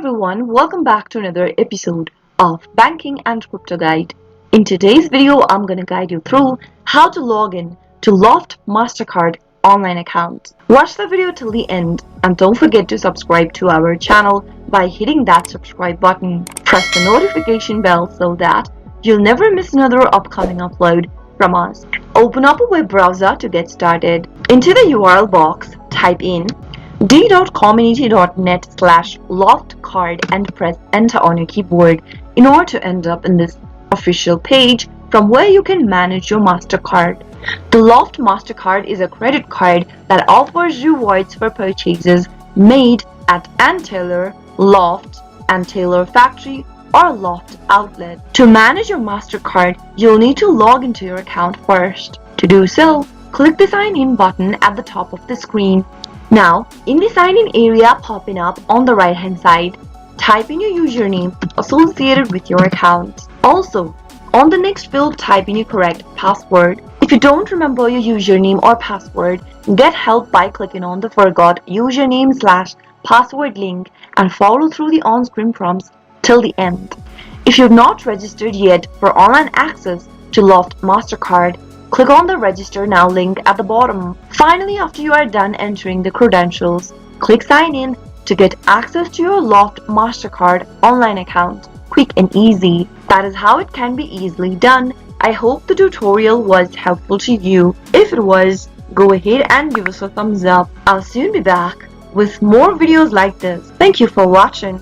everyone, welcome back to another episode of Banking and Crypto Guide. In today's video, I'm going to guide you through how to log in to LOFT Mastercard online account. Watch the video till the end and don't forget to subscribe to our channel by hitting that subscribe button. Press the notification bell so that you'll never miss another upcoming upload from us. Open up a web browser to get started. Into the URL box, type in d.community.net/loftcard and press enter on your keyboard in order to end up in this official page from where you can manage your MasterCard. The LOFT Mastercard is a credit card that offers rewards for purchases made at Ann Taylor, LOFT, Ann Taylor Factory, or LOFT Outlet. To manage your MasterCard, you'll need to log into your account first. To do so, click the Sign In button at the top of the screen. Now, in the sign in area popping up on the right hand side, type in your username associated with your account. Also, on the next field, type in your correct password. If you don't remember your username or password, get help by clicking on the Forgot Username/Password link and follow through the on-screen prompts till the end. If you've not registered yet for online access to LOFT Mastercard, click on the Register Now link at the bottom. Finally, after you are done entering the credentials, click Sign In to get access to your LOFT Mastercard online account. Quick and easy. That is how it can be easily done. I hope the tutorial was helpful to you. If it was, go ahead and give us a thumbs up. I'll soon be back with more videos like this. Thank you for watching.